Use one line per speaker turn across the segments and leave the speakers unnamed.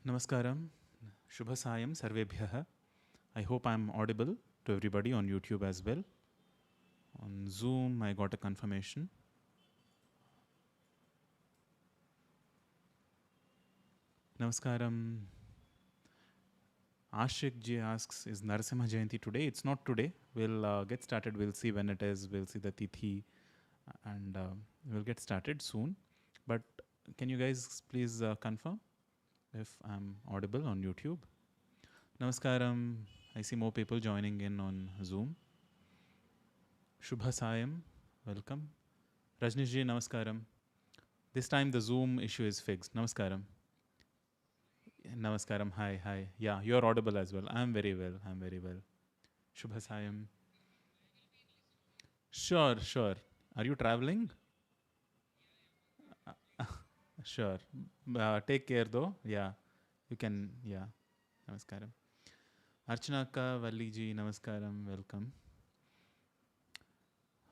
Namaskaram, Shubha Sayam Sarvebhyaha. I hope I'm audible to everybody on YouTube as well. On Zoom, I got a confirmation. Namaskaram. Ashik ji asks, is Narasimha Jayanti today? It's not today. We'll get started. We'll see when it is. We'll see the tithi and we'll get started soon. But can you guys please confirm if I'm audible on YouTube? Namaskaram. I see more people joining in on Zoom. Shubha Sayam, welcome. Rajnish ji, namaskaram. This time the Zoom issue is fixed. Namaskaram. Namaskaram. Hi. Yeah, you're audible as well. I'm very well. Shubha Sayam. Sure. Are you traveling? Sure. Take care though. Yeah, you can. Yeah. Namaskaram. Archanaka Valli ji, namaskaram. Welcome.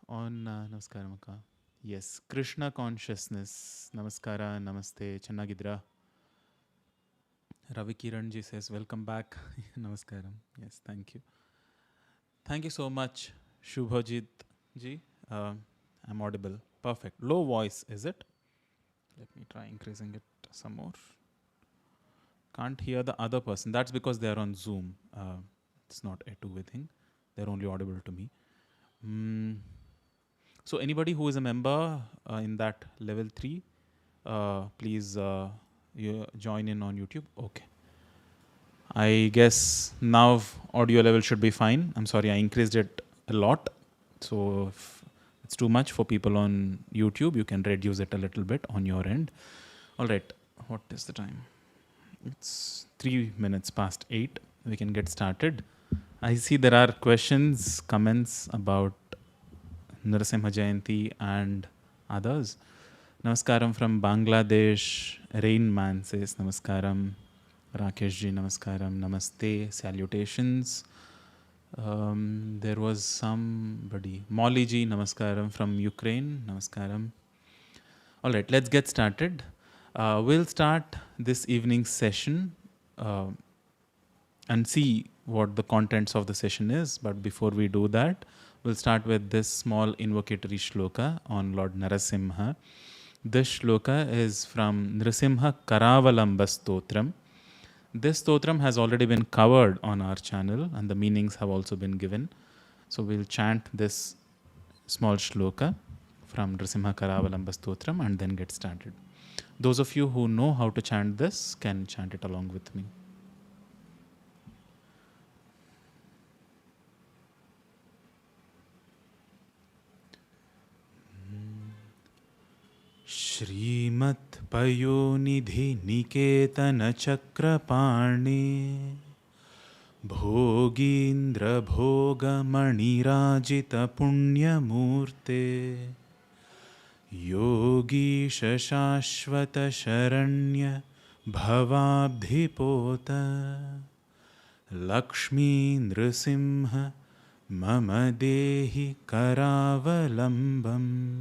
On Namaskaram Akka. Yes, Krishna consciousness. Namaskara, namaste, Channagidra. Ravi Kiran ji says, welcome back. Namaskaram. Yes, thank you. Thank you so much, Shubhajit ji. I'm audible. Perfect. Low voice, is it? Let me try increasing it some more. Can't hear the other person. That's because they're on Zoom. It's not a two-way thing. They're only audible to me. So anybody who is a member in that level 3, please you join in on YouTube. Okay. I guess now audio level should be fine. I'm sorry, I increased it a lot. So if it's too much for people on YouTube, you can reduce it a little bit on your end. All right. What is the time? It's 3 minutes past 8. We can get started. I see there are questions, comments about Narasimha Jayanti and others. Namaskaram from Bangladesh. Rain Man says Namaskaram. Rakesh ji, Namaskaram. Namaste. Salutations. There was somebody. Molly ji, Namaskaram from Ukraine. Namaskaram. All right, let's get started. We'll start this evening's session and see what the contents of the session is. But before we do that, we'll start with this small invocatory shloka on Lord Narasimha. This shloka is from Nrsimha Karavalamba Stotram. This Stotram has already been covered on our channel and the meanings have also been given. So we'll chant this small shloka from Nrsimha Karavalamba Stotram and then get started. Those of you who know how to chant this can chant it along with me. Shrimat Payonidhi Niketana Chakrapani Bhogindra Bhoga Manirajita Punyamurte Yogi Shashvata Sharanya Bhavabdhipota Lakshmi Nrsimha Mamadehi Karavalambam.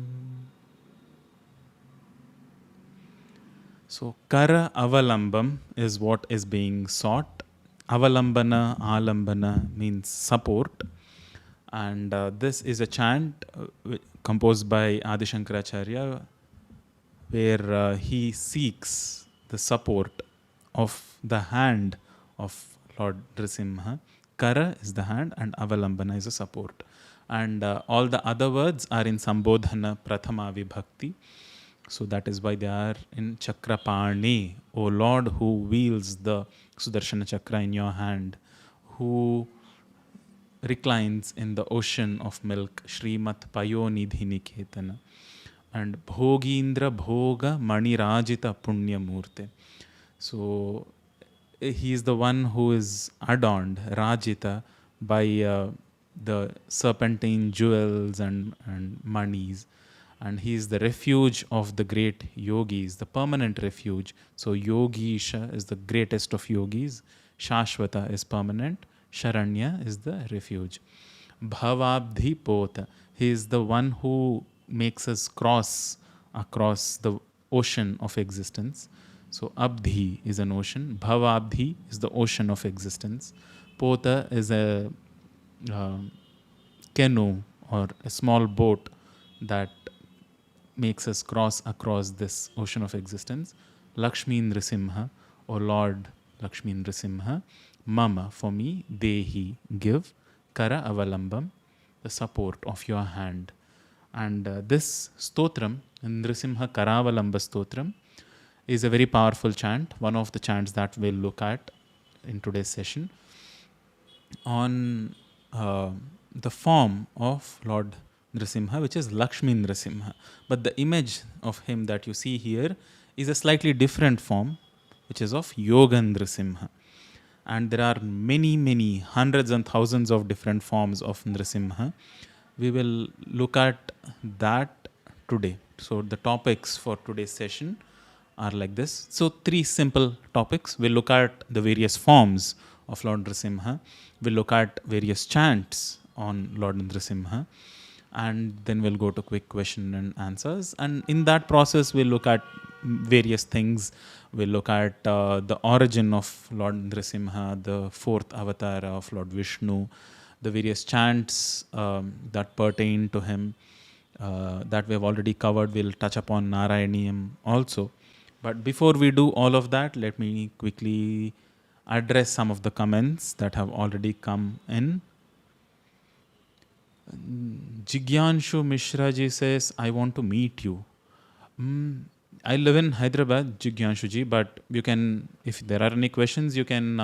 So, Kara Avalambam is what is being sought. Avalambana, Alambana means support. And this is a chant composed by Adi Shankaracharya where he seeks the support of the hand of Lord Nrsimha. Kara is the hand and Avalambana is a support. And all the other words are in Sambodhana Prathama Vibhakti. So that is why they are in Chakrapani, O Lord who wields the Sudarshana Chakra in your hand, who reclines in the ocean of milk, Shrimat Payonidhi Niketana, and Bhogindra Bhoga Manirajita Punyamurte. So he is the one who is adorned, Rajita, by the serpentine jewels and manis. And he is the refuge of the great yogis, the permanent refuge. So Yogisha is the greatest of yogis. Shashvata is permanent. Sharanya is the refuge. Bhavabdhipota, he is the one who makes us cross across the ocean of existence. So Abdhi is an ocean. Bhavabdhi is the ocean of existence. Pota is a uh, canoe or a small boat that makes us cross across this ocean of existence. Lakshmi Nrsimha, or Lord Lakshmi Nrsimha. Mama, for me, Dehi, give. Karavalambam, the support of your hand. And this Stotram, Nrsimha Karavalamba Stotram, is a very powerful chant, one of the chants that we'll look at in today's session, on the form of Lord Nrsimha, which is Lakshmi Nrsimha. But the image of him that you see here is a slightly different form, which is of Yoga Nrsimha. And there are many, many hundreds and thousands of different forms of Nrsimha. We will look at that today. So the topics for today's session are like this. So 3 simple topics. We'll look at the various forms of Lord Nrsimha. We'll look at various chants on Lord Nrsimha. And then we'll go to quick question and answers. And in that process, we'll look at various things. We'll look at the origin of Lord Nrsimha, the 4th Avatara of Lord Vishnu, the various chants that pertain to him that we have already covered. We'll touch upon Narayaneeyam also. But before we do all of that, let me quickly address some of the comments that have already come in. Jigyanshu Mishra ji says, I want to meet you. I live in Hyderabad, Jigyanshu ji, but you can, if there are any questions, you can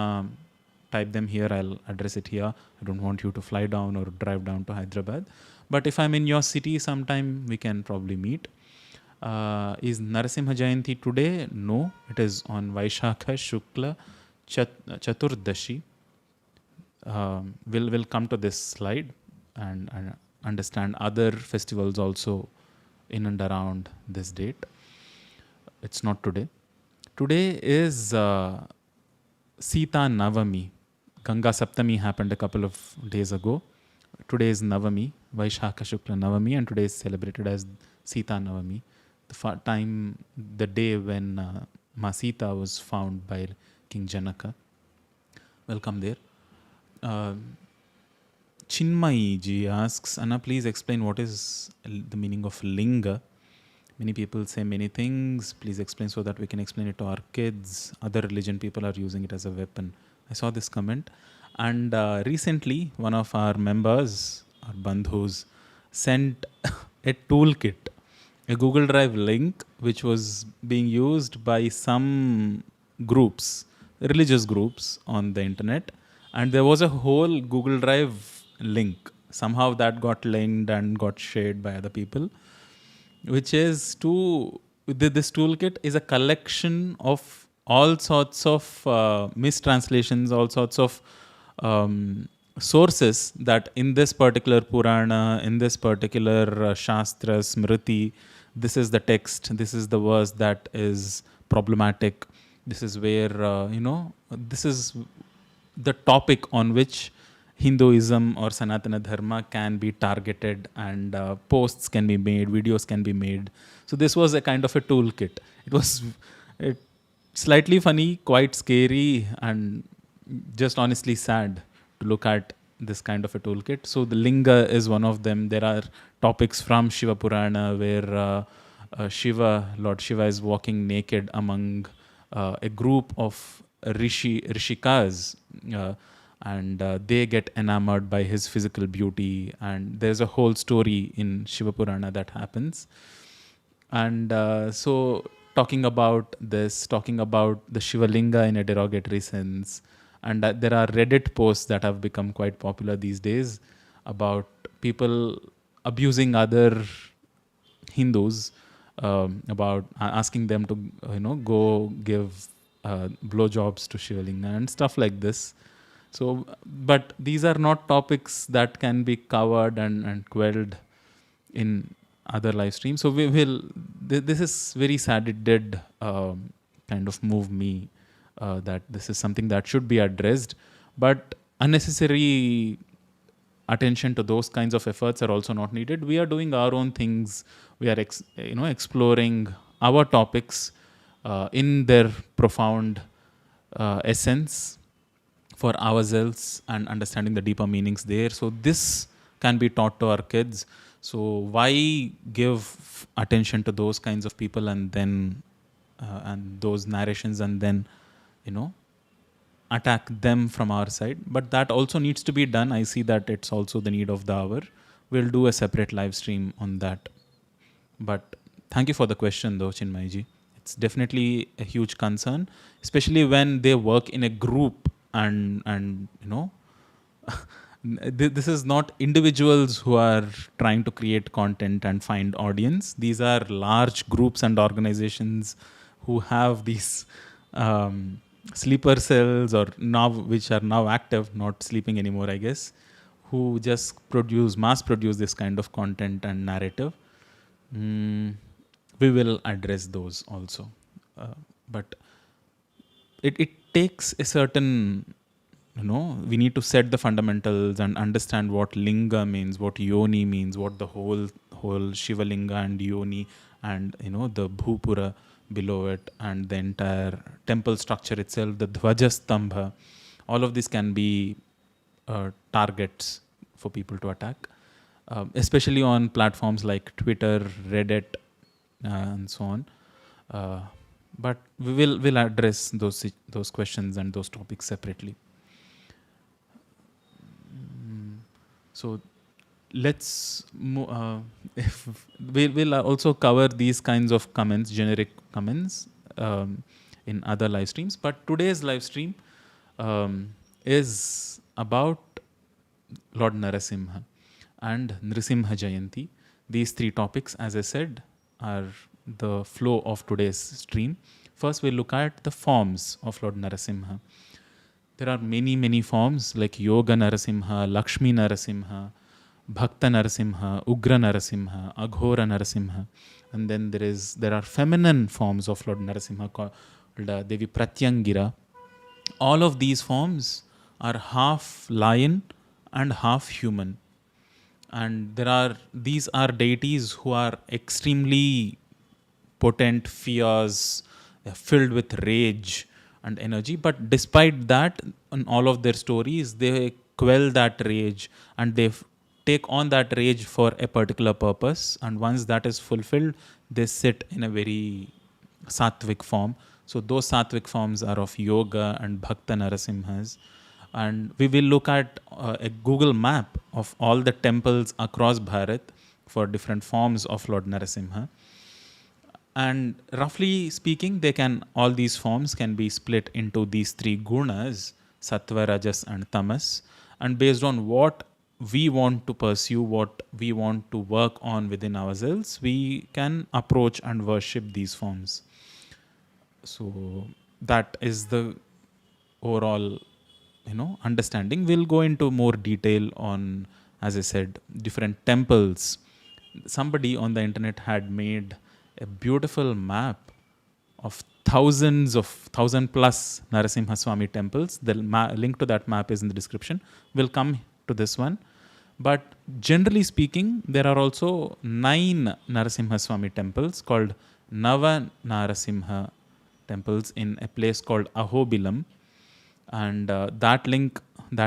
type them here. I'll address it here. I don't want you to fly down or drive down to Hyderabad. But if I'm in your city sometime, we can probably meet. Is Narasimha Jayanti today? No, it is on Vaishakha Shukla Chaturdashi. We'll come to this slide and understand other festivals also in and around this date. It's not today. Today is Sita Navami. Ganga Saptami happened a couple of days ago. Today is Navami, Vaishakha Shukla Navami, and today is celebrated as Sita Navami. The day when Ma Sita was found by King Janaka. Welcome there. Chinmayi ji asks, Anna, please explain what is the meaning of linga. Many people say many things. Please explain so that we can explain it to our kids. Other religion people are using it as a weapon. I saw this comment. And recently, one of our members, our bandhus, sent a toolkit, a Google Drive link, which was being used by some groups, religious groups on the internet. And there was a whole Google Drive link. Somehow that got linked and got shared by other people, which is this toolkit is a collection of all sorts of mistranslations, all sorts of sources that in this particular Purana, in this particular Shastra, Smriti, this is the text, this is the verse that is problematic. This is where, this is the topic on which Hinduism or Sanatana Dharma can be targeted, and posts can be made, videos can be made. So this was a kind of a toolkit. It was slightly funny, quite scary, and just honestly sad to look at this kind of a toolkit. So the linga is one of them. There are topics from Shiva Purana where Lord Shiva is walking naked among a group of Rishikas, and they get enamored by his physical beauty, and there's a whole story in Shiva Purana that happens. And so talking about the Shiva Linga in a derogatory sense, and there are Reddit posts that have become quite popular these days about people abusing other Hindus, about asking them to go give blowjobs to Shiva Linga and stuff like this. So, but these are not topics that can be covered and quelled in other live streams. So we will. This is very sad. It did kind of move me that this is something that should be addressed, but unnecessary attention to those kinds of efforts are also not needed. We are doing our own things. We are exploring our topics in their profound essence for ourselves and understanding the deeper meanings there. So this can be taught to our kids. So why give attention to those kinds of people and then and those narrations and then attack them from our side? But that also needs to be done. I see that it's also the need of the hour. We'll do a separate live stream on that. But thank you for the question though, Chinmayji. It's definitely a huge concern, especially when they work in a group and this is not individuals who are trying to create content and find audience. These are large groups and organizations who have these sleeper cells, or now which are now active, not sleeping anymore, I guess, who just mass produce this kind of content and narrative. We will address those also, but it takes a certain, we need to set the fundamentals and understand what linga means, what yoni means, what the whole Shiva linga and yoni and the bhupura below it, and the entire temple structure itself, the dhvajastambha. All of this can be targets for people to attack, especially on platforms like Twitter, Reddit, and so on. But we'll address those questions and those topics separately. So let's we'll also cover these kinds of comments, generic comments, in other live streams. But today's live stream is about Lord Narasimha and Nrsimha Jayanti. These three topics, as I said, are the flow of today's stream. First, we'll look at the forms of Lord Narasimha. There are many forms like Yoga Narasimha, Lakshmi Narasimha, Bhakta Narasimha, Ugra Narasimha, Aghora Narasimha. And then there are feminine forms of Lord Narasimha called Devi Pratyangira. All of these forms are half lion and half human. And these are deities who are extremely potent, fierce, filled with rage and energy. But despite that, in all of their stories, they quell that rage and they take on that rage for a particular purpose. And once that is fulfilled, they sit in a very sattvic form. So those sattvic forms are of Yoga and Bhakta Narasimhas. And we will look at a Google map of all the temples across Bharat for different forms of Lord Narasimha. And roughly speaking, all these forms can be split into these three gunas, sattva, rajas and tamas. And based on what we want to pursue, what we want to work on within ourselves, we can approach and worship these forms. So that is the overall understanding. We'll go into more detail on, as I said, different temples. Somebody on the internet had made a beautiful map of 1,000+ Narasimha Swami temples. The link to that map is in the description. We'll come to this one. But generally speaking, there are also 9 Narasimha Swami temples called Nava Narasimha temples in a place called Ahobilam. And that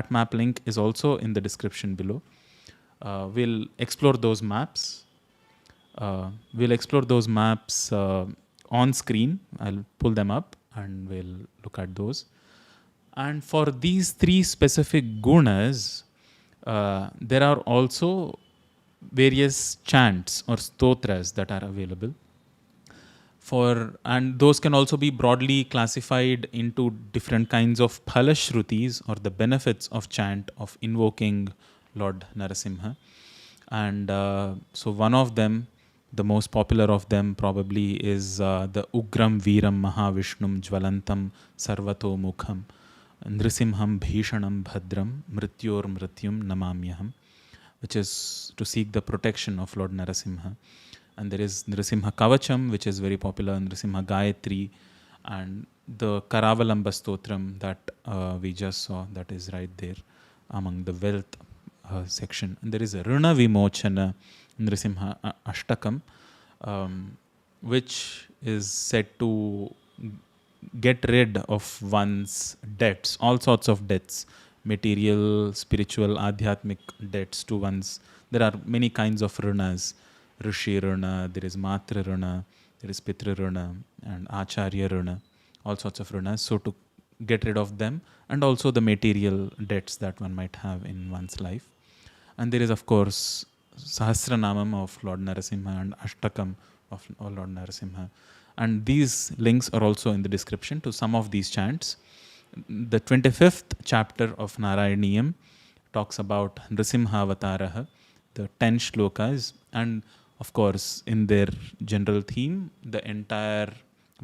map link is also in the description below. We'll explore those maps. On screen. I'll pull them up and we'll look at those. And for these 3 specific gunas, there are also various chants or stotras that are available. And those can also be broadly classified into different kinds of phalashrutis, or the benefits of chant of invoking Lord Narasimha. And so one of them, the most popular of them probably is the Ugram Veeram Mahavishnum Jvalantam Sarvato Mukham Nrisimham Bhishanam Bhadram Mrityor Mrityum Namamyaham, which is to seek the protection of Lord Narasimha. And there is Nrsimha Kavacham, which is very popular, Nrsimha Gayatri, and the Karavalamba Stotram that we just saw, that is right there among the wealth section. And there is a Runa Vimochana Nrsimha Ashtakam, which is said to get rid of one's debts, all sorts of debts, material, spiritual, adhyatmic debts to one's. There are many kinds of runas. Rishi runa, there is Matra runa, there is Pitra runa, and Acharya runa, all sorts of runas. So to get rid of them, and also the material debts that one might have in one's life. And there is, of course, Sahasranamam of Lord Narasimha and Ashtakam of Lord Narasimha. And these links are also in the description to some of these chants. The 25th chapter of Narayaneeyam talks about Nrsimha Avatara, the 10 shlokas, and of course, in their general theme, the entire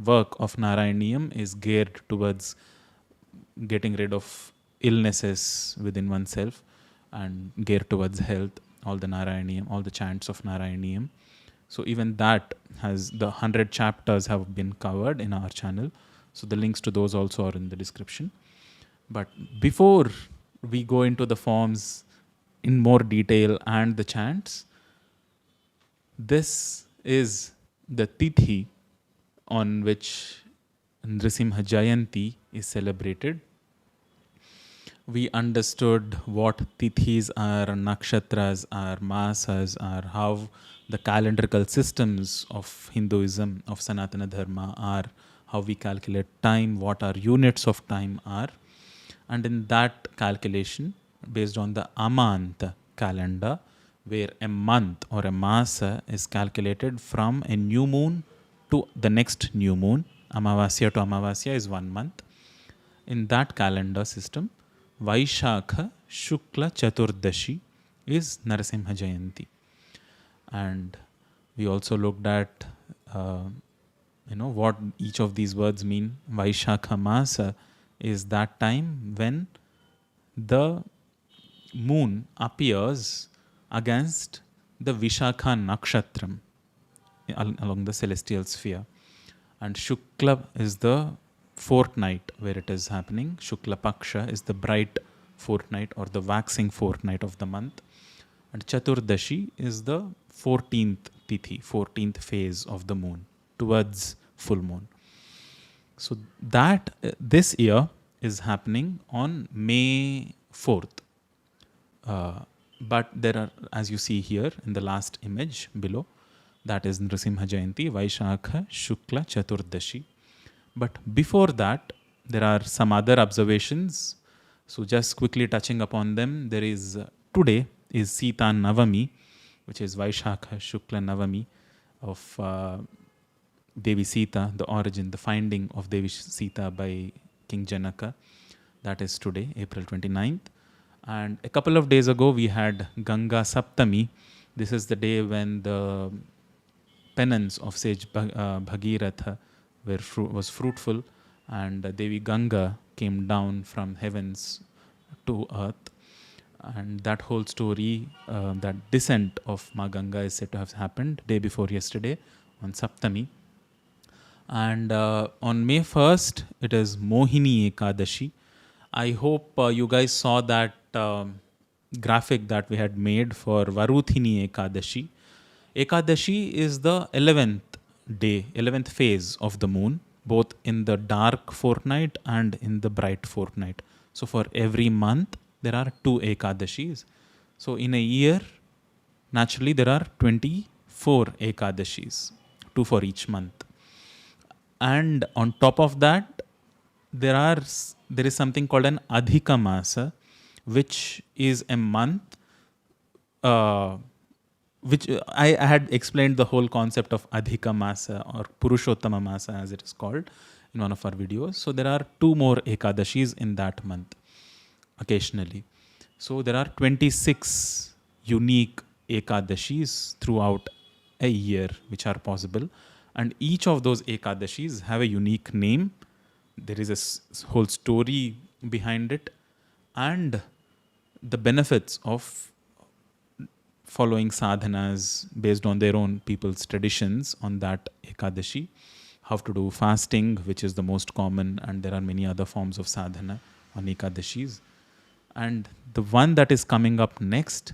work of Narayaneeyam is geared towards getting rid of illnesses within oneself and geared towards health. All the Narayaneeyam, all the chants of Narayaneeyam. So even that has the 100 chapters have been covered in our channel. So the links to those also are in the description. But before we go into the forms in more detail and the chants, this is the tithi on which Nrsimha Jayanti is celebrated. We understood what tithis are, nakshatras are, masas are, how the calendrical systems of Hinduism, of Sanatana Dharma are, how we calculate time, what our units of time are. And in that calculation, based on the Amanta calendar, where a month or a masa is calculated from a new moon to the next new moon, Amavasya to Amavasya is 1 month. In that calendar system, Vaishakha Shukla Chaturdashi is Narasimha Jayanti. And we also looked at what each of these words mean. Vaishakha Masa is that time when the moon appears against the Vishakha Nakshatram along the celestial sphere. And Shukla is the fortnight where it is happening. Shukla Paksha is the bright fortnight or the waxing fortnight of the month. And Chaturdashi is the 14th tithi, 14th phase of the moon towards full moon. So that this year is happening on May 4th. But there are, as you see here in the last image below, that is Nrsimha Jayanti, Vaishakha Shukla Chaturdashi. But before that, there are some other observations. So just quickly touching upon them, there is today is Sita Navami, which is Vaishakha Shukla Navami of Devi Sita, the origin, the finding of Devi Sita by King Janaka. That is today, April 29th. And a couple of days ago, we had Ganga Saptami. This is the day when the penance of sage Bhagiratha was fruitful, and Devi Ganga came down from heavens to earth. And that whole story, that descent of Ma Ganga is said to have happened day before yesterday on Saptami. And on May 1st, it is Mohini Ekadashi. I hope you guys saw that graphic that we had made for Varuthini Ekadashi. Ekadashi is the 11th day, 11th phase of the moon, both in the dark fortnight and in the bright fortnight. So for every month, there are 2 Ekadashis. So in a year, naturally, there are 24 Ekadashis, 2 for each month. And on top of that, there is something called an Adhika Masa, which is a month, which I had explained the whole concept of Adhika Masa or Purushottama Masa as it is called in one of our videos. So there are 2 more Ekadashis in that month occasionally. So there are 26 unique Ekadashis throughout a year which are possible. And each of those Ekadashis have a unique name. There is a whole story behind it. And the benefits of following sadhanas based on their own people's traditions on that Ekadashi. How to do fasting, which is the most common, and there are many other forms of sadhana on Ekadashis. And the one that is coming up next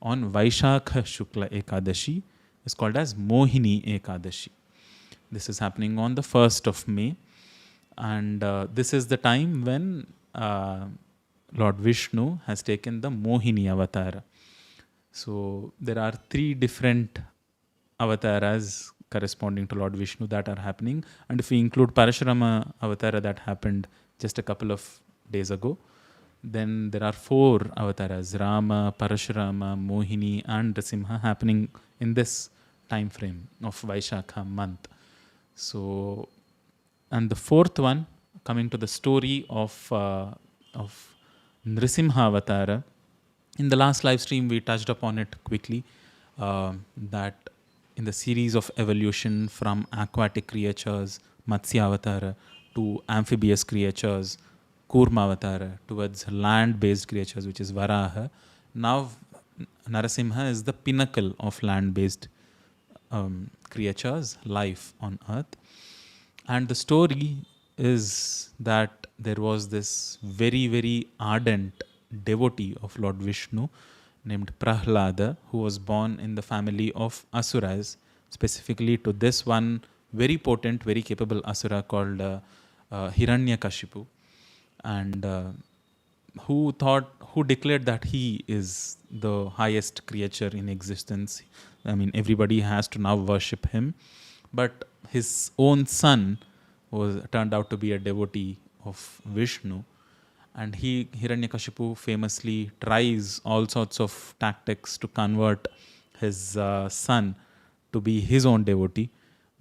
on Vaishakha Shukla Ekadashi is called as Mohini Ekadashi. This is happening on the 1st of May. And this is the time when Lord Vishnu has taken the Mohini Avatara. So there are three different avatars corresponding to Lord Vishnu that are happening. And if we include Parashurama Avatara that happened just a couple of days ago, then there are four avatars: Rama, Parashurama, Mohini, and Nrsimha happening in this time frame of Vaishakha month. So, and the fourth one, coming to the story of Nrsimha Avatara. In the last live stream, we touched upon it quickly. That in the series of evolution from aquatic creatures, Matsya Avatara, to amphibious creatures, Kurma Avatara, towards land-based creatures, which is Varaha. Now, Narasimha is the pinnacle of land-based creatures, life on earth. And the story is that there was this very, very ardent devotee of Lord Vishnu named Prahlada, who was born in the family of Asuras, specifically to this one very potent, very capable Asura called Hiranyakashipu, and who declared that he is the highest creature in existence. I mean, everybody has to now worship him. But his own son was turned out to be a devotee of Vishnu, and Hiranyakashipu famously tries all sorts of tactics to convert his son to be his own devotee,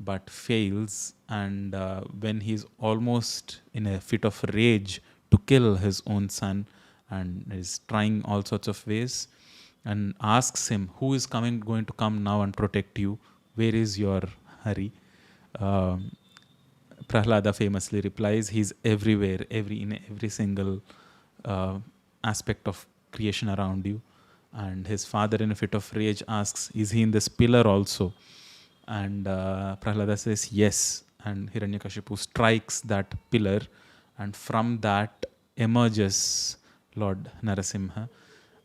but fails. And when he's almost in a fit of rage to kill his own son, and is trying all sorts of ways, and asks him, "Who is going to come now and protect you? Where is your Hari?" Prahlada famously replies, "He's everywhere, in every single aspect of creation around you." And his father, in a fit of rage, asks, "Is he in this pillar also?" And Prahlada says, "Yes." And Hiranyakashipu strikes that pillar, and from that emerges Lord Narasimha.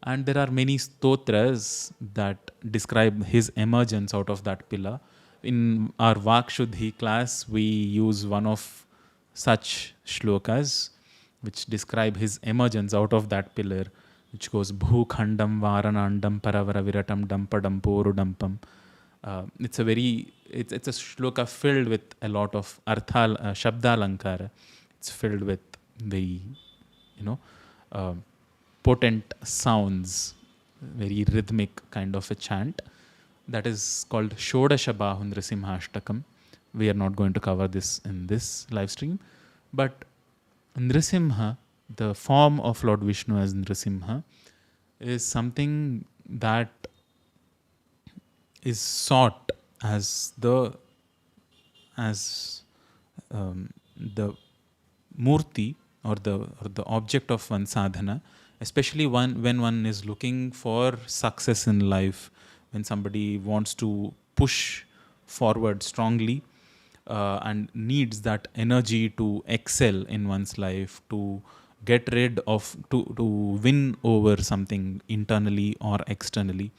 And there are many stotras that describe his emergence out of that pillar. In our Vakshuddhi class, we use one of such shlokas which describe his emergence out of that pillar, which goes Bhukhandam Varanandam Paravara Viratam Dampadam Porudampam. It's a shloka filled with a lot of shabdalankara. It's filled with very, potent sounds, very rhythmic kind of a chant. That is called Shodashabahu Nrsimhashtakam. We are not going to cover this in this live stream. But Nrsimha, the form of Lord Vishnu as Nrsimha, is something that is sought as the murti, or the object of one sadhana, especially when one is looking for success in life, when somebody wants to push forward strongly and needs that energy to excel in one's life, to get rid of, to win over something internally or externally.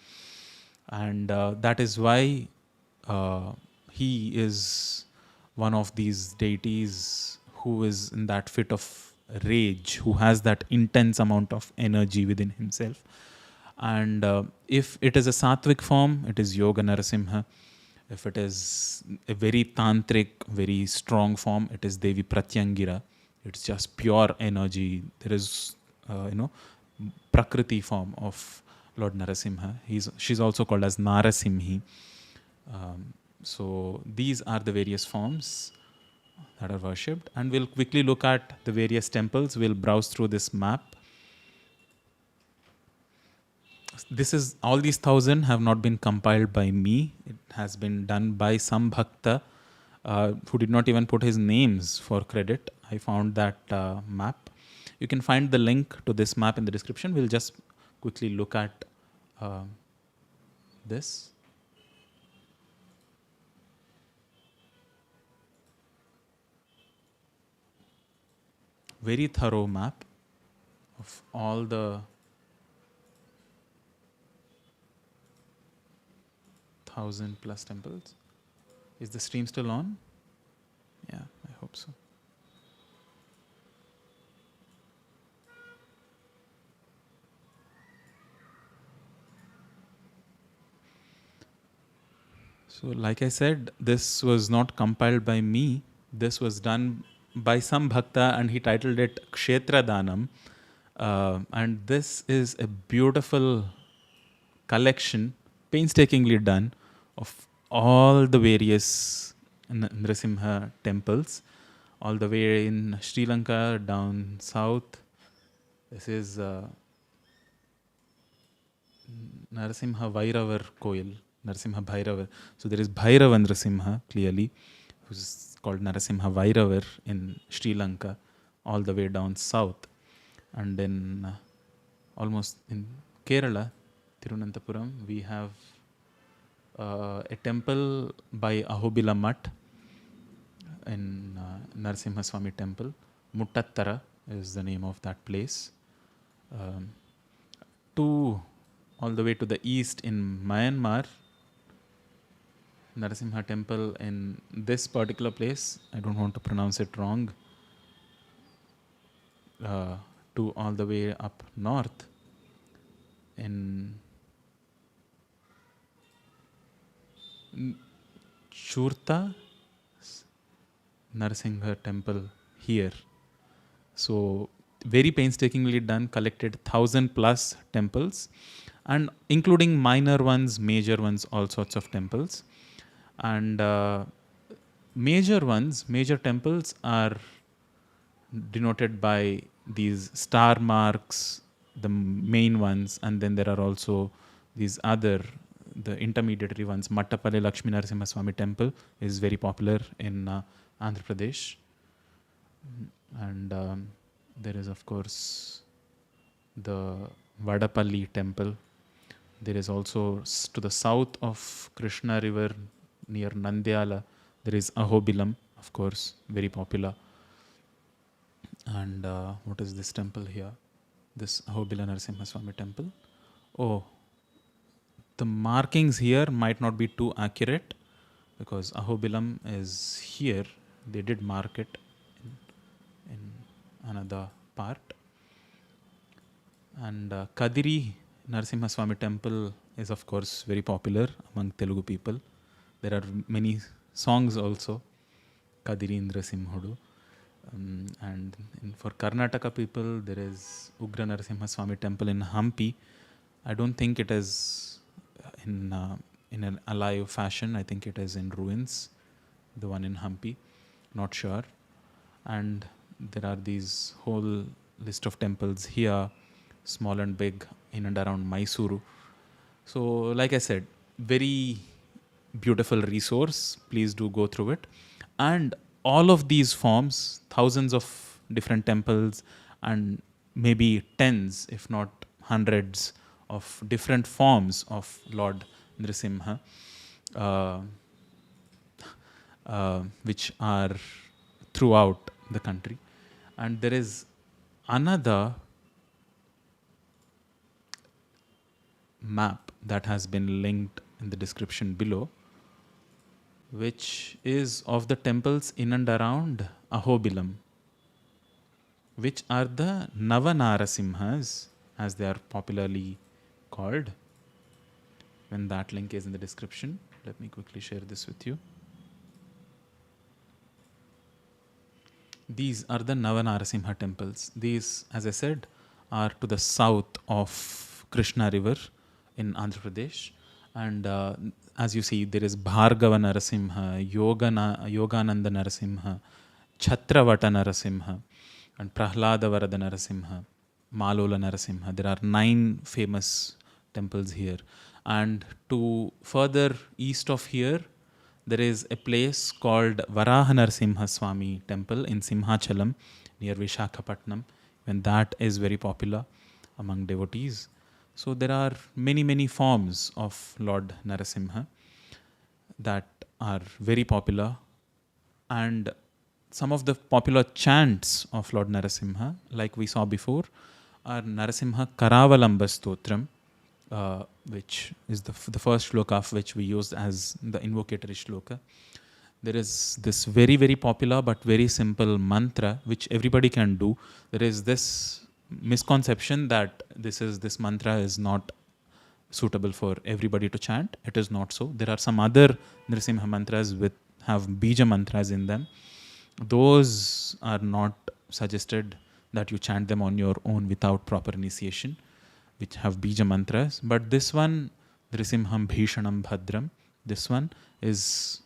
And that is why he is one of these deities who is in that fit of rage, who has that intense amount of energy within himself. And if it is a sattvic form, it is Yoga Narasimha. If it is a very tantric, very strong form, it is Devi Pratyangira. It's just pure energy. There is, Prakriti form of Lord Narasimha. She's also called as Narasimhi. So these are the various forms that are worshipped. And we'll quickly look at the various temples. We'll browse through this map. All these 1,000 have not been compiled by me. It has been done by some bhakta who did not even put his names for credit. I found that map. You can find the link to this map in the description. We'll just quickly look at this. Very thorough map of all the 1,000+ temples. Is the stream still on? Yeah, I hope so. So, like I said, this was not compiled by me. This was done by some bhakta, and he titled it Kshetra Danam. And this is a beautiful collection, painstakingly done, of all the various Nrsimha temples, all the way in Sri Lanka, down south. This is Narasimha Vairavar Koil, Narasimha Bhairavar. So there is Bhairava Nrsimha, clearly, who's called Narasimha Vairavar in Sri Lanka, all the way down south. And in almost in Kerala, Tirunantapuram, we have a temple by Ahobilam Mutt in Narasimha Swami temple. Muttattara is the name of that place. All the way to the east in Myanmar, Narasimha temple in this particular place, I don't want to pronounce it wrong, to all the way up north in Churta Narasimha temple here. So very painstakingly done, collected 1,000+ temples, and including minor ones, major ones, all sorts of temples. And major temples are denoted by these star marks, the main ones, and then there are also these other, the intermediary ones. Mattapalle Lakshmi Narasimha Swami temple is very popular in Andhra Pradesh. And there is, of course, the Vadapalli temple. There is also to the south of Krishna river near Nandyala, there is Ahobilam, of course, very popular. And what is this temple here? This Ahobilam Narasimha Swami temple. Oh, the markings here might not be too accurate because Ahobilam is here. They did mark it in another part. And Kadiri Narasimha Swami temple is, of course, very popular among Telugu people. There are many songs also, Kadiri Nrasimhudu. And for Karnataka people, there is Ugra Narasimha Swami temple in Hampi. I don't think it is in an alive fashion. I think it is in ruins, the one in Hampi. Not sure. And there are these whole list of temples here, small and big, in and around Mysuru. So, like I said, very beautiful resource. Please do go through it. And all of these forms, thousands of different temples, and maybe tens, if not hundreds, of different forms of Lord Nrsimha, which are throughout the country. And there is another map that has been linked in the description below, which is of the temples in and around Ahobilam, which are the Narasimhas, as they are popularly called. When that link is in the description, let me quickly share this with you. These are the Narasimha temples. These, as I said, are to the south of Krishna river in Andhra Pradesh. And as you see, there is Bhargava Narasimha, Yogananda Narasimha, Chhatravata Narasimha, and Prahlada Varada Narasimha, Malola Narasimha. There are 9 famous temples here. And to further east of here, there is a place called Varaha Narasimha Swami temple in Simhachalam near Vishakhapatnam, and that is very popular among devotees. So there are many, many forms of Lord Narasimha that are very popular. And some of the popular chants of Lord Narasimha, like we saw before, are Narasimha Karavalamba Stotram, which is the first shloka of which we used as the invocatory shloka. There is this very, very popular but very simple mantra which everybody can do. There is this misconception that this mantra is not suitable for everybody to chant. It is not so. There are some other Nrsimha mantras with have bija mantras in them. Those are not suggested that you chant them on your own without proper initiation, which have bija mantras. But this one, Nrisimham Bhishanam Bhadram, this one is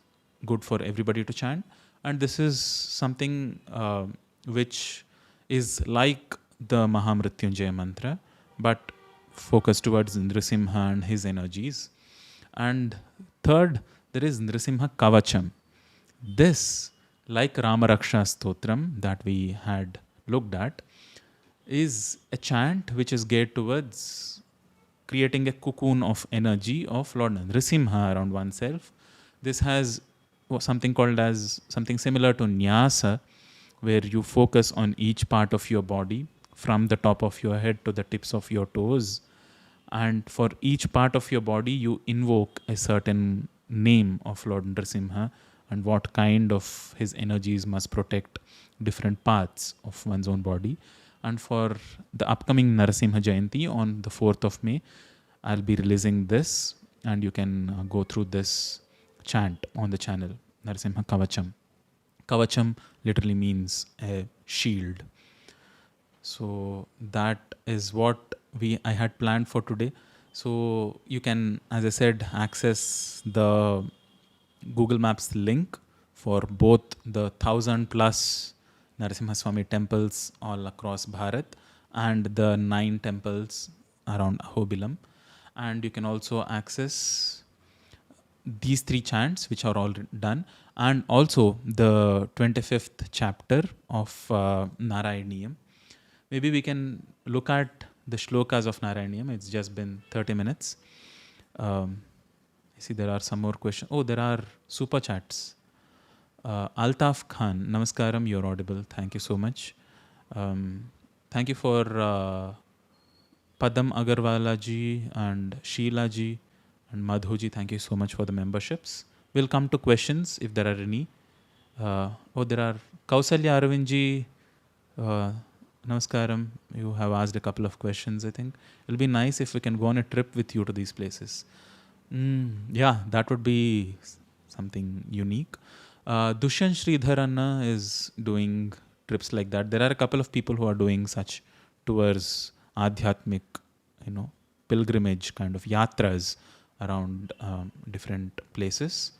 good for everybody to chant. And this is something which is like the Mahamrityunjaya mantra, but focused towards Nrsimha and his energies. And third, there is Nrsimha Kavacham. This, like Ramaraksha Stotram that we had looked at, is a chant which is geared towards creating a cocoon of energy of Lord Nrsimha around oneself. This has something called as something similar to Nyasa, where you focus on each part of your body from the top of your head to the tips of your toes. And for each part of your body, you invoke a certain name of Lord Nrsimha and what kind of his energies must protect different parts of one's own body. And for the upcoming Narasimha Jayanti on the 4th of May, I'll be releasing this, and you can go through this chant on the channel, Narasimha Kavacham. Kavacham literally means a shield. So that is what I had planned for today. So you can, as I said, access the Google Maps link for both the 1,000 plus Narasimha Swami temples all across Bharat and the 9 temples around Ahobilam. And you can also access these 3 chants which are all done, and also the 25th chapter of Narayaneeyam. Maybe we can look at the Shlokas of Narayaneeyam. It's just been 30 minutes. I see there are some more questions. Oh, there are super chats. Altaf Khan, Namaskaram, you're audible. Thank you so much. Thank you for Padam Agarwala ji and Sheila ji and Madhu ji. Thank you so much for the memberships. We'll come to questions if there are any. There are Kausalya Arvind ji. Namaskaram. You have asked a couple of questions, I think. It'll be nice if we can go on a trip with you to these places. Yeah, that would be something unique. Dushan Sridharanna is doing trips like that. There are a couple of people who are doing such tours, adhyatmik, pilgrimage kind of yatras around different places.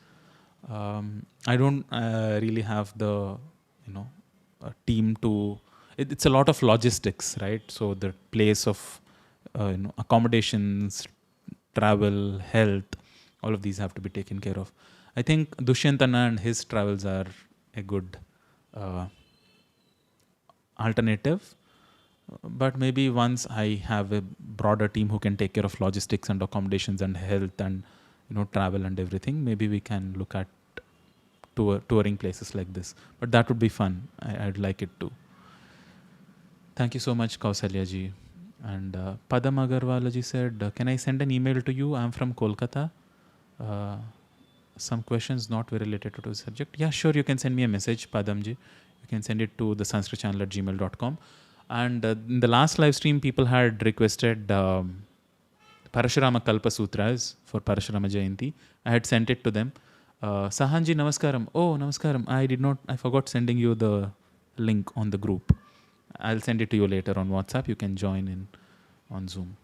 I don't really have the, a team to. It's a lot of logistics, right? So the place of accommodations, travel, health, all of these have to be taken care of. I think Dushyantana and his travels are a good alternative. But maybe once I have a broader team who can take care of logistics and accommodations and health and travel and everything, maybe we can look at touring places like this. But that would be fun. I'd like it too. Thank you so much, Kausalya ji. And Padam Agarwala ji said, can I send an email to you? I'm from Kolkata. Some questions not very related to the subject. Yeah, sure, you can send me a message, Padam ji. You can send it to thesanskritchannel@gmail.com. And in the last live stream, people had requested Parashurama Kalpa Sutras for Parashurama Jayanti. I had sent it to them. Sahanji, Namaskaram. Oh, Namaskaram. I forgot sending you the link on the group. I'll send it to you later on WhatsApp. You can join in on Zoom.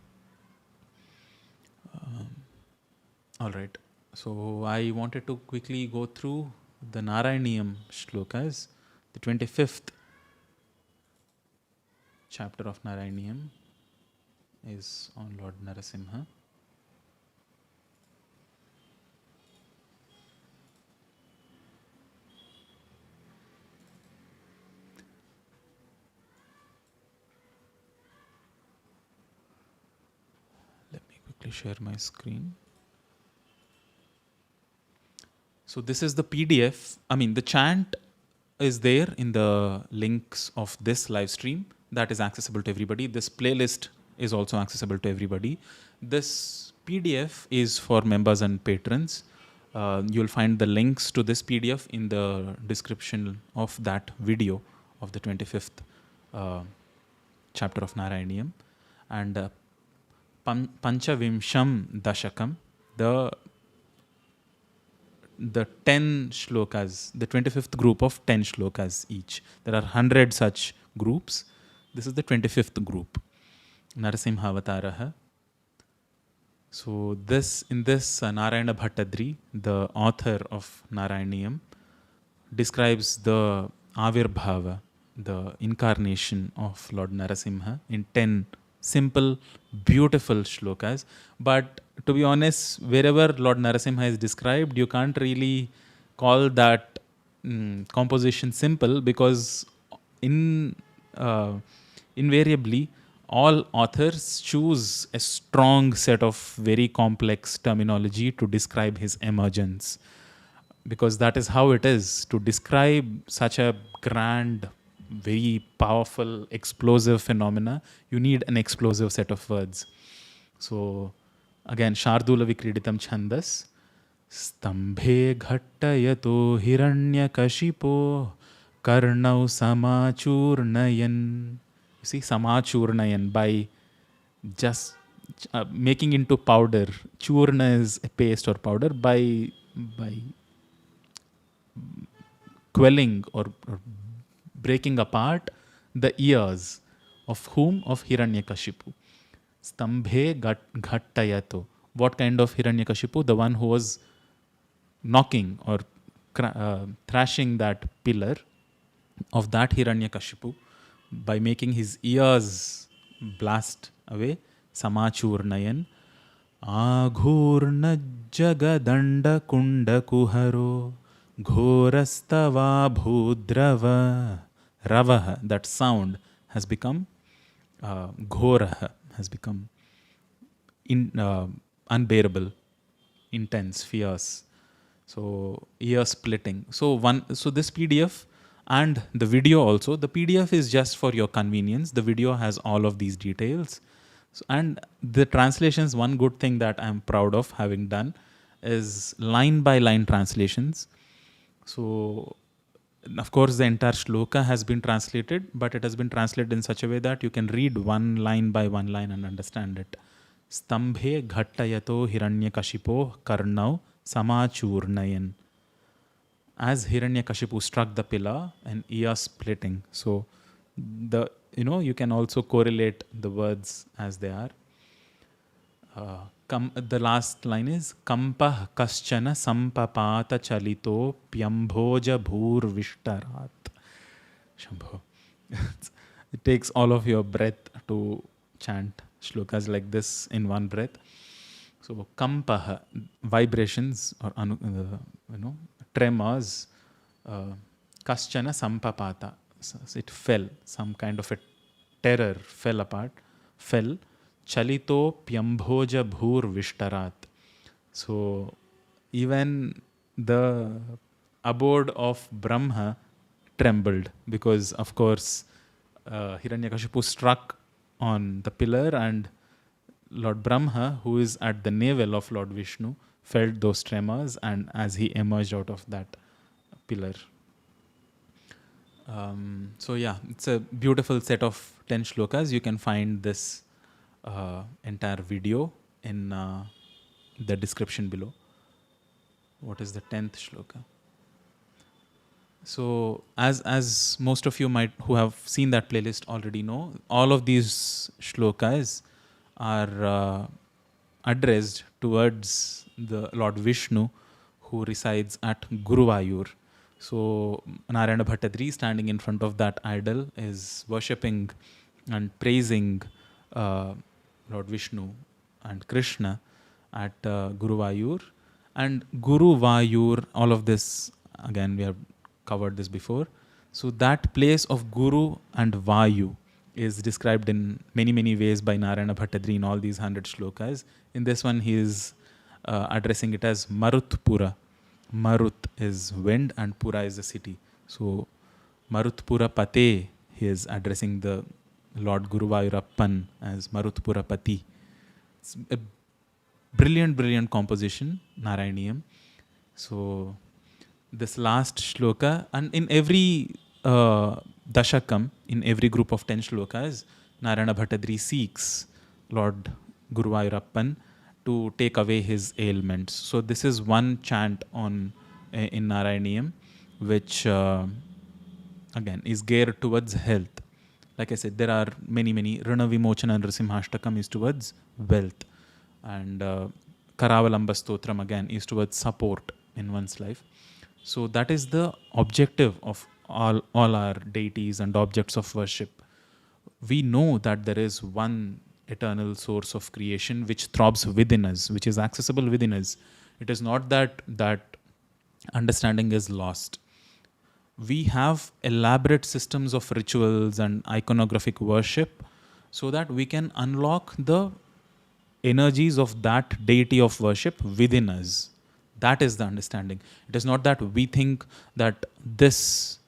All right. So I wanted to quickly go through the Narayaneeyam Shlokas. The 25th chapter of Narayaneeyam is on Lord Narasimha. Let me quickly share my screen. So this is the PDF. The chant is there in the links of this live stream. That is accessible to everybody. This playlist is also accessible to everybody. This PDF is for members and patrons. You'll find the links to this PDF in the description of that video of the 25th chapter of Narayaneeyam. And Panchavimsham Dashakam, the 10 shlokas, the 25th group of 10 shlokas each. There are 100 such groups. This is the 25th group, Narasimha Avatara. So in this Narayana Bhattadri, the author of Narayaneeyam, describes the Avirbhava, the incarnation of Lord Narasimha in 10 simple, beautiful shlokas. But to be honest, wherever Lord Narasimha is described, you can't really call that composition simple, because invariably all authors choose a strong set of very complex terminology to describe his emergence, because that is how it is. To describe such a grand, very powerful, explosive phenomena, you need an explosive set of words. So again, Shardula Vikriditam Chandas, Stambhe Ghattayato Hiranyakashipo Karnau Samachurnayan. You see, Samachurnayan, by just making into powder. Churna is a paste or powder. By quelling or breaking apart the ears of whom? Of Hiranyakashipu. Stambhe Ghattayato. What kind of Hiranyakashipu? The one who was knocking or thrashing that pillar of that Hiranyakashipu, by making his ears blast away. Samachurnayan. Aghurna jagadanda kunda kuharo ghorastava bhudrava. Ravaha, that sound has become ghoraha, has become unbearable, intense, fierce. So ear splitting. So this PDF and the video also. The PDF is just for your convenience. The video has all of these details. So, and the translations, one good thing that I'm proud of having done is line by line translations. So of course the entire shloka has been translated, but it has been translated in such a way that you can read one line by one line and understand it. Stambhe ghattayato hiranyakashipo karnau samachurnayan. As Hiranyakashipu struck the pillar, an ear splitting. So you can also correlate the words as they are. The last line is Kampah kaschana sampapata chalito pyambhoja bhur vishtarat. Shambho. It takes all of your breath to chant shlokas like this in one breath. So Kampah, vibrations or tremors. Kaschana sampapata. So it fell. Some kind of a terror fell. Chalito pyambhoja bhur vishtarat. So even the abode of Brahma trembled, because of course Hiranyakashipu struck on the pillar, and Lord Brahma, who is at the navel of Lord Vishnu, felt those tremors, and as he emerged out of that pillar. So yeah, it's a beautiful set of 10 shlokas. You can find this entire video in the description below. What is the 10th shloka? So as most of you who have seen that playlist already know, all of these shlokas are addressed towards the Lord Vishnu, who resides at Guruvayur. So Narayana Bhattadri, standing in front of that idol, is worshipping and praising Lord Vishnu and Krishna at Guruvayur. And Guruvayur, all of this, again, we have covered this before. So that place of Guru and Vayu is described in many, many ways by Narayana Bhattadri in all these 100 shlokas. In this one, he is addressing it as Marutpura. Marut is wind and Pura is the city. So Marutpura Pate, he is addressing the Lord Guruvayurappan as Marutpura Pati. It's a brilliant, brilliant composition, Narayaneeyam. So this last shloka, and in every dashakam, in every group of 10 shlokas, Narayana Bhattadri seeks Lord Guruvayurappan to take away his ailments. So this is one chant in Narayaneeyam, which again is geared towards health. Like I said, there are many Rana Vimochana and Nrsimhashtakam is towards wealth, and Karavalamba Stotram again is towards support in one's life. So that is the objective of all our deities and objects of worship. We know that there is one eternal source of creation which throbs within us, which is accessible within us. It is not that understanding is lost. We have elaborate systems of rituals and iconographic worship so that we can unlock the energies of that deity of worship within us. That is the understanding. It is not that we think that this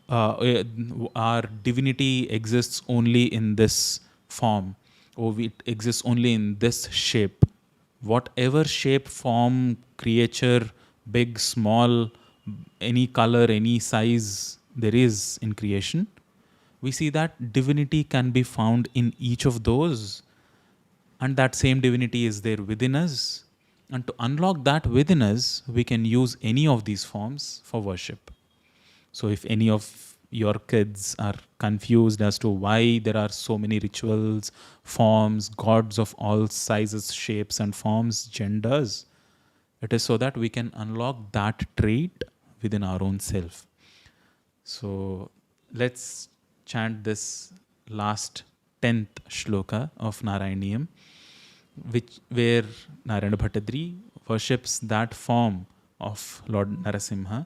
our divinity exists only in this form, or it exists only in this shape. Whatever shape, form, creature, big, small, any color, any size there is in creation, we see that divinity can be found in each of those, and that same divinity is there within us. And to unlock that within us, we can use any of these forms for worship. So if any of your kids are confused as to why there are so many rituals, forms, gods of all sizes, shapes and forms, genders, it is so that we can unlock that trait within our own self. So let's chant this last 10th shloka of Narayaneeyam, where Narayana Bhattadri worships that form of Lord Narasimha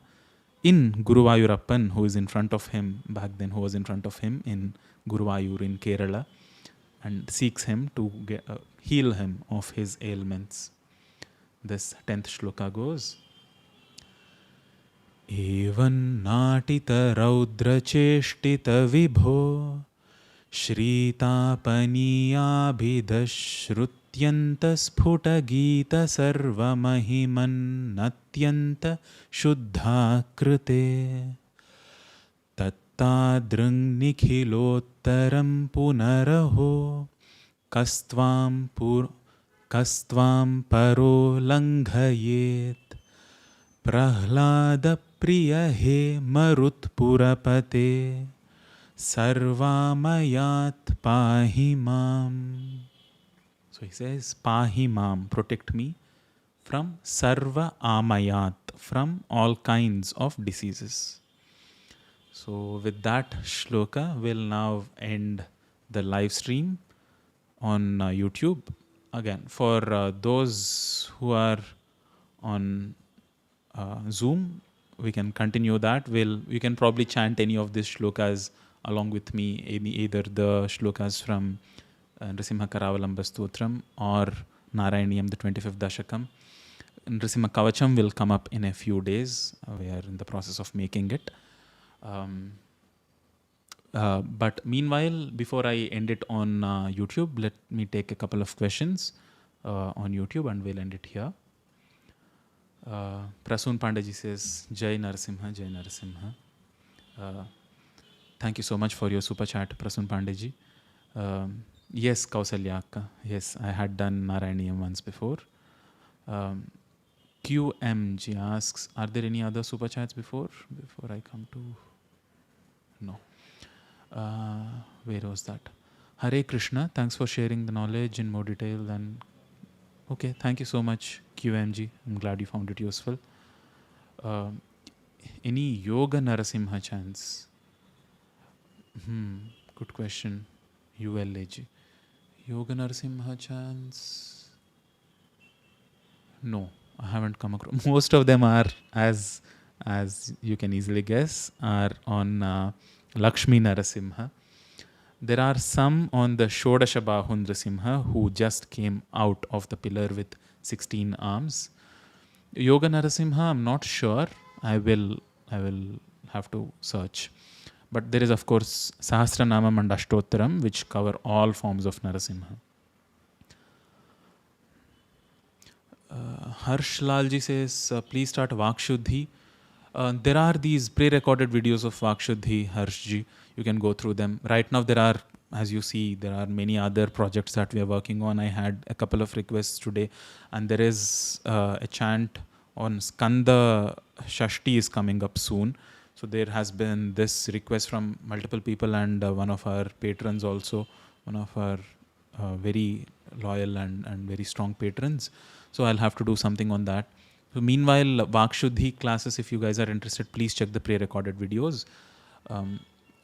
in Guruvayurappan, who is in front of him back then, who was in front of him in Guruvayur in Kerala, and seeks him to heal him of his ailments. This 10th shloka goes: Evan natita raudra cheshtita vibho Shritapaniabhidashrutyanta sphuta gita sarva mahiman natyanta shuddha krite tattadrung nikhilottaram punaraho kastvam paro langhayet prahlada priya he marutpurapate Sarvamayat pahimam. So he says, pahimam, protect me from sarva amayat, from all kinds of diseases. So with that shloka, we'll now end the live stream on YouTube. Again, for those who are on Zoom, we can continue that. You can probably chant any of these shlokas along with me, either the shlokas from Nrsimha Karavalamba Stotram or Narayaneeyam, the 25th Dashakam. Nrsimha Kavacham will come up in a few days. We are in the process of making it. But meanwhile, before I end it on YouTube, let me take a couple of questions on YouTube and we'll end it here. Prasoon Pandaji says, Jai Narasimha, Jai Narasimha. Thank you so much for your super chat, Prasoon Pandaji. Yes, Kausalya Akka. Yes, I had done Narayaneeyam once before. QMG asks, are there any other super chats before I come to? No. Where was that? Hare Krishna, thanks for sharing the knowledge in more detail. And okay, thank you so much, QMG. I'm glad you found it useful. Any Yoga Narasimha chants? Good question. ULAG. Yoga Narasimha chants? No, I haven't come across. Most of them are, as you can easily guess, are on Lakshmi Narasimha. There are some on the Shodasha Bahu Nrsimha who just came out of the pillar with 16 arms. Yoga Narasimha, I'm not sure. I will have to search. But there is, of course, Sahasranamam and Stotram, which cover all forms of Narasimha. Harsh Lalji says, please start Vakshuddhi. There are these pre-recorded videos of Vakshuddhi, Harshji. You can go through them. Right now, there are as you see, there are many other projects that we are working on. I had a couple of requests today, and there is a chant on Skanda Shashti is coming up soon. So there has been this request from multiple people, and one of our patrons also, one of our very loyal and very strong patrons. So I'll have to do something on that. So meanwhile, Vakshuddhi classes, if you guys are interested, please check the pre-recorded videos.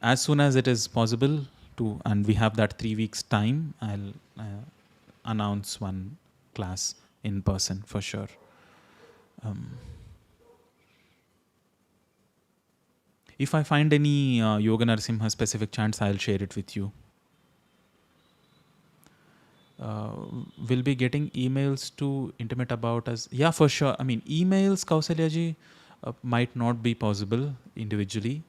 As soon as it is possible to, and we have that 3 weeks time, I'll announce one class in person for sure. If I find any Yoga Narasimha specific chants, I'll share it with you. We'll be getting emails to intimate about us. Yeah, for sure. I mean, emails, Kausalya ji, might not be possible individually.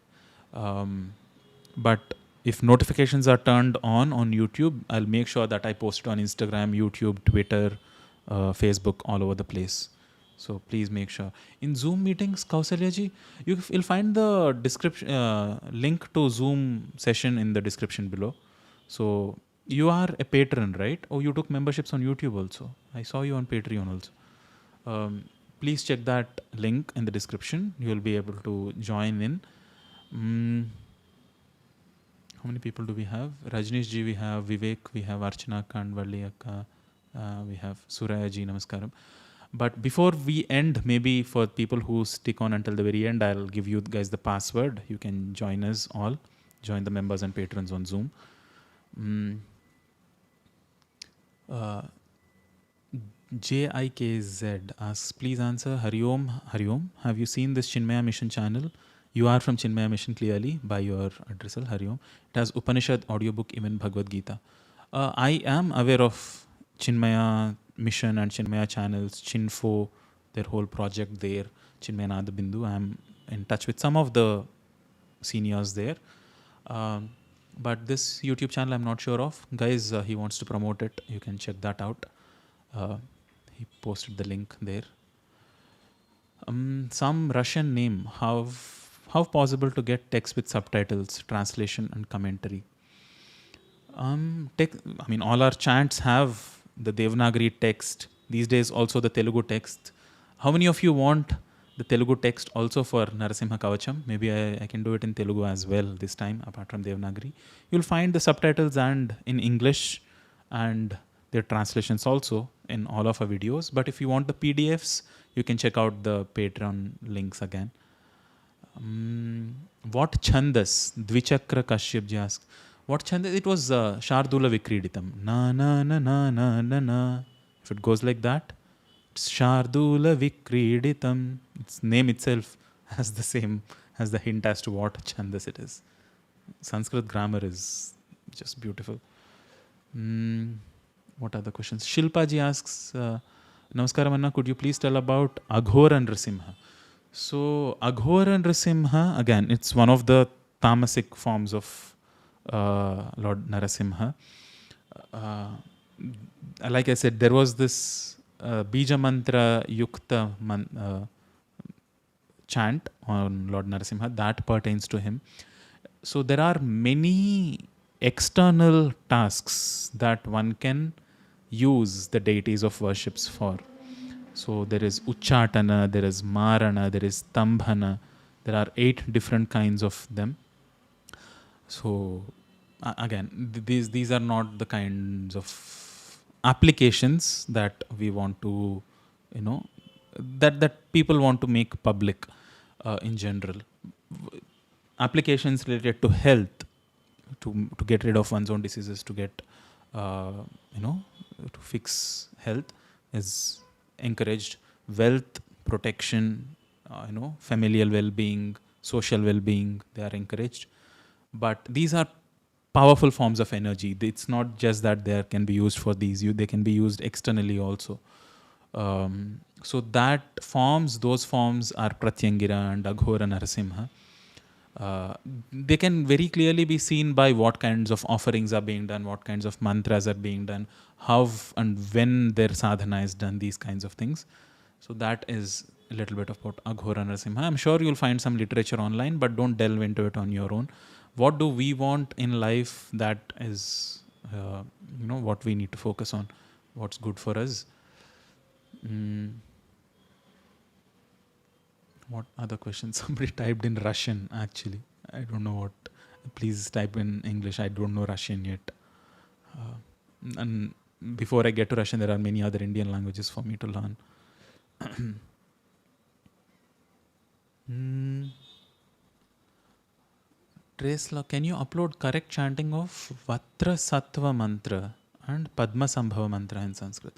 But if notifications are turned on YouTube, I'll make sure that I post it on Instagram, YouTube, Twitter, Facebook, all over the place. So please make sure. In Zoom meetings, Kausalya ji, you'll find the description link to Zoom session in the description below. So you are a patron, right? Oh, you took memberships on YouTube also. I saw you on Patreon also. Please check that link in the description. You'll be able to join in. How many people do we have? Rajneesh ji, we have Vivek, we have Archana Kandvalli Akka, we have Suraya ji, Namaskaram. But before we end, maybe for people who stick on until the very end, I'll give you guys the password. You can join us all, join the members and patrons on Zoom. JIKZ asks, please answer, Hari Om, Hari Om. Have you seen this Chinmaya Mission channel? You are from Chinmaya Mission clearly by your addressal, Hari Om. It has Upanishad audiobook, even Bhagavad Gita. I am aware of Chinmaya Mission and Chinmaya channels, Chinfo, their whole project there, Chinmaya Nada Bindu. I am in touch with some of the seniors there. But this YouTube channel I'm not sure of. Guys, he wants to promote it. You can check that out. He posted the link there. Some Russian name. How possible to get text with subtitles, translation and commentary? All our chants have the Devanagari text. These days also the Telugu text. How many of you want the Telugu text also for Nrsimha Kavacham? Maybe I can do it in Telugu as well this time, apart from Devanagari. You'll find the subtitles and in English and their translations also in all of our videos. But if you want the PDFs, you can check out the Patreon links again. What Chandas? Dvichakra Kashyap ji asks. What Chandas? It was Shardula Vikriditam. Na na na na na na na. If it goes like that, it's Shardula Vikriditam. Its name itself has the same, has the hint as to what Chandas it is. Sanskrit grammar is just beautiful. What are the questions? Shilpa ji asks, Namaskaram Anna, could you please tell about Aghora Nrsimha? So Aghora Nrsimha, again, it's one of the tamasic forms of Lord Narasimha. Like I said, there was this Bija Mantra Yukta chant on Lord Narasimha that pertains to him. So there are many external tasks that one can use the deities of worships for. So there is Uchatana, there is Marana, there is Tambhana. There are 8 different kinds of them. So again, these are not the kinds of applications that we want to, that people want to make public in general. Applications related to health, to get rid of one's own diseases, to get, to fix health is encouraged. Wealth, protection, familial well-being, social well-being, they are encouraged. But these are powerful forms of energy. It's not just that they can be used for these. They can be used externally also. So those forms are Pratyangira and Aghora Narasimha. They can very clearly be seen by what kinds of offerings are being done, what kinds of mantras are being done, how and when their sadhana is done, these kinds of things. So that is a little bit about Aghora Narasimha. I'm sure you'll find some literature online, but don't delve into it on your own. what do we want in life, that is what we need to focus on, what's good for us. What other questions? Somebody typed in Russian, actually. I don't know what. Please type in English. I don't know Russian yet. And before I get to Russian, there are many other Indian languages for me to learn. Tresla, can you upload correct chanting of Vatra Sattva Mantra and Padma Sambhava Mantra in Sanskrit?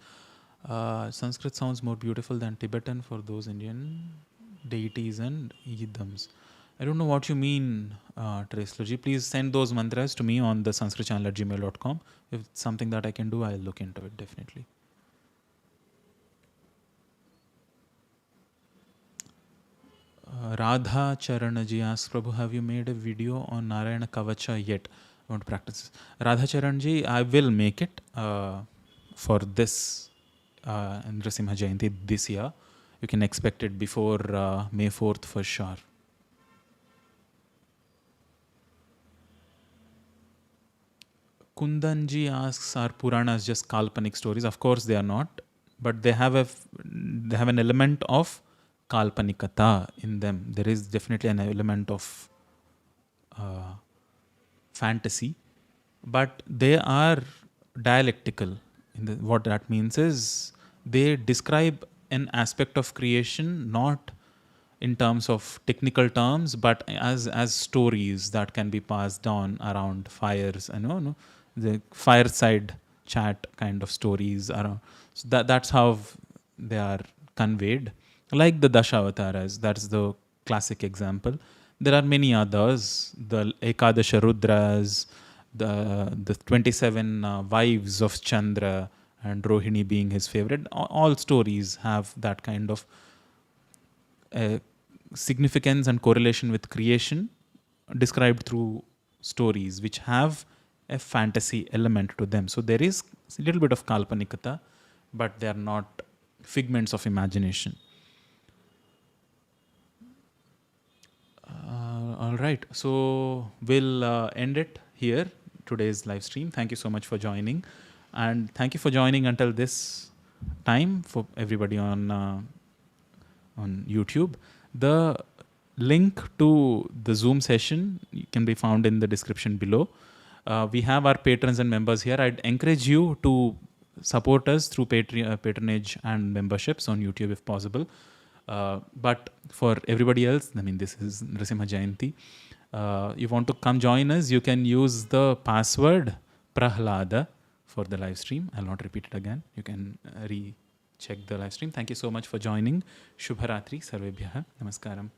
Sanskrit sounds more beautiful than Tibetan for those Indian deities and idams. I don't know what you mean, Tresloji. Please send those mantras to me on thesanskritchannel@gmail.com. If it's something that I can do, I'll look into it, definitely. Radha Charanaji asks, Prabhu, have you made a video on Narasimha Kavacham yet? I want to practice. Radha Charanji, I will make it for this Nrsimha Jayanti this year. You can expect it before May 4th for sure. Kundanji asks, are Puranas just Kalpanik stories? Of course they are not, but they have an element of Kalpanikata in them. There is definitely an element of fantasy, but they are dialectical. What that means is they describe an aspect of creation not in terms of technical terms, but as stories that can be passed on around fires. The fireside chat kind of stories around. So that's how they are conveyed. Like the Dashawataras, that's the classic example. There are many others, the Ekadasha Rudras, the 27 wives of Chandra, and Rohini being his favorite. All stories have that kind of significance and correlation with creation described through stories which have a fantasy element to them. So there is a little bit of Kalpanikata, but they are not figments of imagination. All right, so we'll end it here, today's live stream. Thank you so much for joining, and thank you for joining until this time for everybody on YouTube. The link to the Zoom session can be found in the description below. We have our patrons and members here. I'd encourage you to support us through patronage and memberships on YouTube if possible. But for everybody else, this is Nrsimha Jayanti. You want to come join us, you can use the password Prahlada for the live stream. I'll not repeat it again. You can recheck the live stream. Thank you so much for joining. Shubharatri Sarvebhyah. Namaskaram.